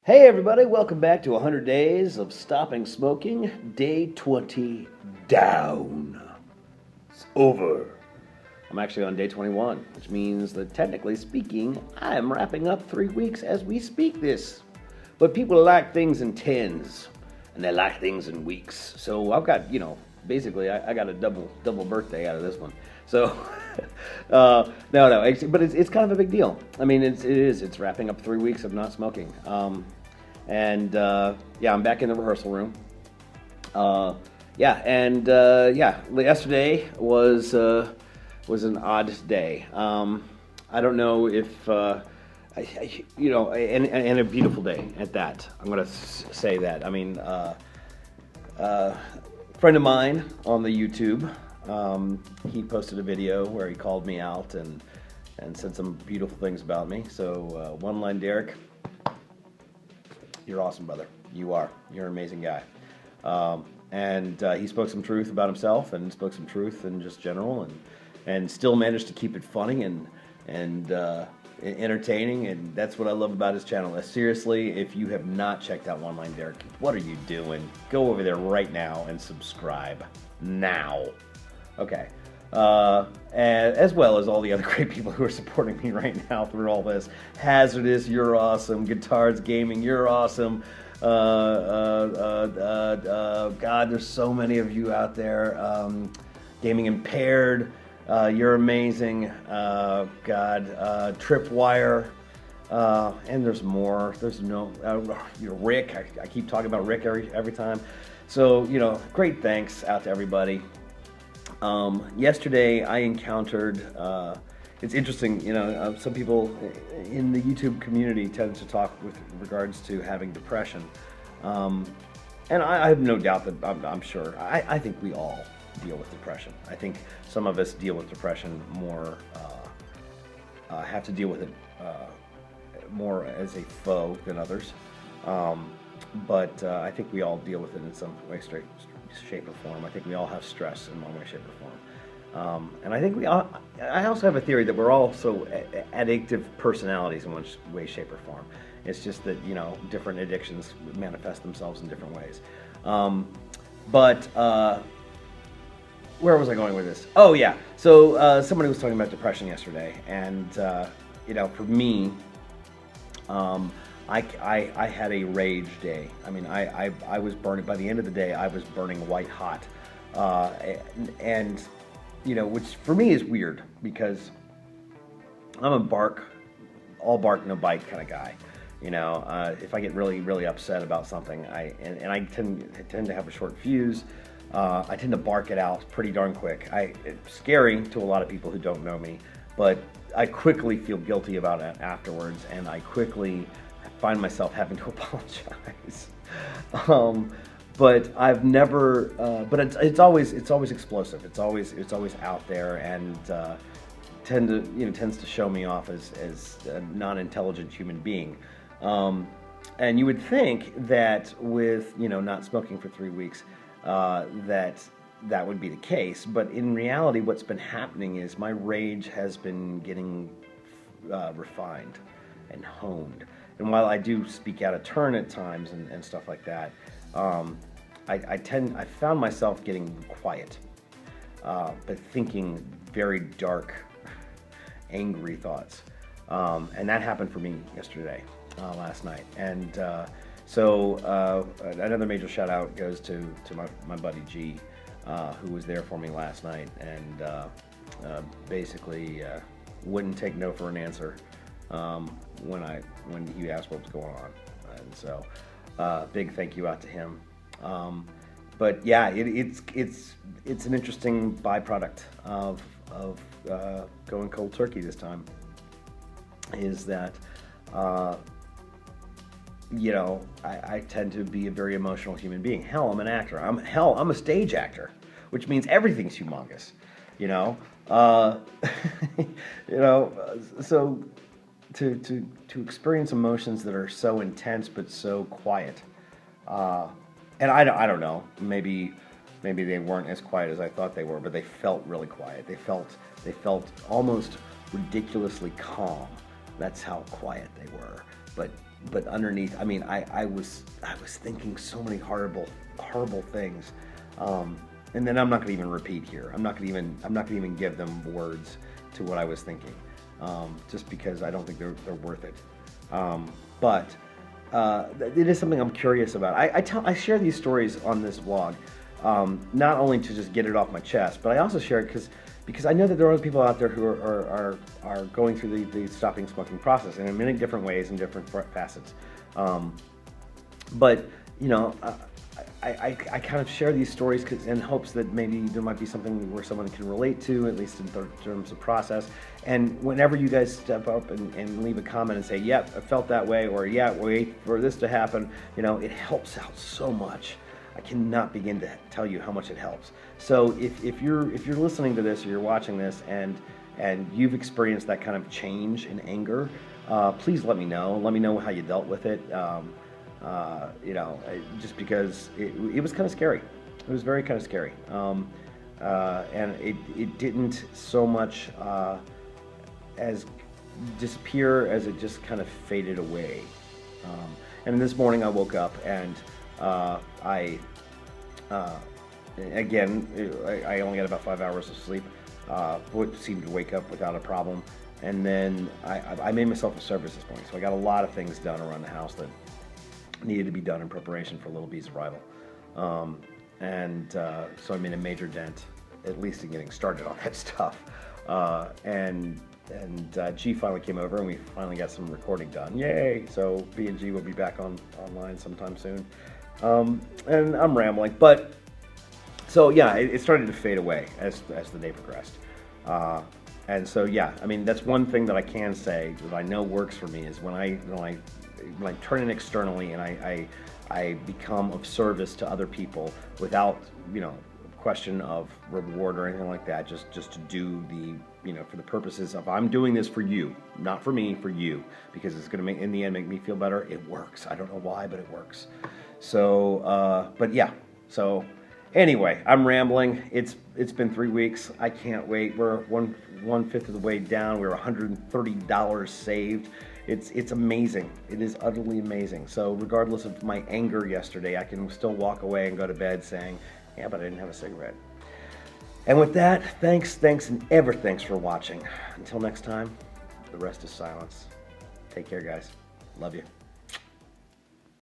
Hey everybody, welcome back to 100 Days of Stopping Smoking, Day 20 down. It's over. I'm actually on day 21, which means that technically speaking, I'm wrapping up 3 weeks as we speak this. But people like things in tens, and they like things in weeks. So I've got, basically I got a double birthday out of this one. So, no, but it's kind of a big deal. I mean, it's wrapping up 3 weeks of not smoking. I'm back in the rehearsal room. Yesterday was an odd day. I don't know if, and a beautiful day at that. I'm going to say that. I mean, a friend of mine on the YouTube, he posted a video where he called me out and said some beautiful things about me. So, OneLineDerek, you're awesome, brother. You are. You're an amazing guy. He spoke some truth about himself and spoke some truth in just general and still managed to keep it funny and entertaining, and that's what I love about his channel. Seriously, if you have not checked out OneLineDerek, what are you doing? Go over there right now and subscribe now. Okay. And as well as all the other great people who are supporting me right now through all this. Hazardous, you're awesome. Guitars Gaming, you're awesome. God, there's so many of you out there. Gaming Impaired, you're amazing. Tripwire, and there's more. There's Rick. I keep talking about Rick every time. So, great thanks out to everybody. Yesterday I encountered, it's interesting, some people in the YouTube community tend to talk with regards to having depression. And I have no doubt that I'm sure, I think we all deal with depression. I think some of us deal with depression more, have to deal with it more as a foe than others. But I think we all deal with it in some way, shape, or form. I think we all have stress in one way, shape, or form. And I think I also have a theory that we're also addictive personalities in one way, shape, or form. It's just that, different addictions manifest themselves in different ways. Where was I going with this? Oh, yeah. So somebody was talking about depression yesterday, and, for me, I had a rage day. I mean, I was burning, by the end of the day, I was burning white hot. Which for me is weird because I'm a all bark, no bite kind of guy. If I get really, really upset about something, I tend to have a short fuse. I tend to bark it out pretty darn quick. It's scary to a lot of people who don't know me, but I quickly feel guilty about it afterwards, and I quickly find myself having to apologize. But I've never. But it's always explosive. It's always out there, and tends to show me off as a non-intelligent human being. And you would think that with not smoking for 3 weeks, that would be the case. But in reality, what's been happening is my rage has been getting refined and honed. And while I do speak out of turn at times and stuff like that, I found myself getting quiet, but thinking very dark, angry thoughts. And that happened for me yesterday, last night. And so another major shout out goes to my buddy G, who was there for me last night and basically wouldn't take no for an answer. When he asked what was going on, and so big thank you out to him. But yeah, it's an interesting byproduct of going cold turkey this time. Is that I tend to be a very emotional human being. Hell, I'm an actor. I'm a stage actor, which means everything's humongous. So. To experience emotions that are so intense but so quiet, and I don't know. Maybe they weren't as quiet as I thought they were, but they felt really quiet. They felt almost ridiculously calm. That's how quiet they were. But but underneath, I mean, I was thinking so many horrible things, and then I'm not going to even repeat here. I'm not going to even give them words to what I was thinking, just because I don't think they're worth it. But it is something I'm curious about. I share these stories on this vlog, not only to just get it off my chest, but I also share it because I know that there are other people out there who are going through the stopping smoking process, and in many different ways and different facets. But you know, I kind of share these stories in hopes that maybe there might be something where someone can relate to, at least in terms of process. And whenever you guys step up and leave a comment and say, "Yep, I felt that way," or "Yeah, wait for this to happen," you know, it helps out so much. I cannot begin to tell you how much it helps. So if you're listening to this or you're watching this and you've experienced that kind of change in anger, please let me know. Let me know how you dealt with it. You know, just because it was kind of scary. It was very kind of scary. And it didn't so much as disappear as it just kind of faded away. And this morning I woke up and again, I only got about 5 hours of sleep. Seemed to wake up without a problem. And then I made myself a service this morning. So I got a lot of things done around the house that needed to be done in preparation for Little B's arrival. So I made a major dent, at least in getting started on that stuff. G finally came over and we finally got some recording done. Yay! So B and G will be back online sometime soon. And I'm rambling, but so yeah, it started to fade away as the day progressed. And so yeah, I mean, that's one thing that I can say that I know works for me is when I turn it externally and I become of service to other people without, you know, question of reward or anything like that, just to do for the purposes of I'm doing this for you, not for me, for you, because it's going to in the end make me feel better. It works. I don't know why, but it works. So, but yeah. So anyway, I'm rambling. It's been 3 weeks. I can't wait. We're one-fifth of the way down. We're $130 saved. It's amazing. It is utterly amazing. So regardless of my anger yesterday, I can still walk away and go to bed saying, yeah, but I didn't have a cigarette. And with that, thanks, and ever thanks for watching. Until next time, the rest is silence. Take care, guys. Love you.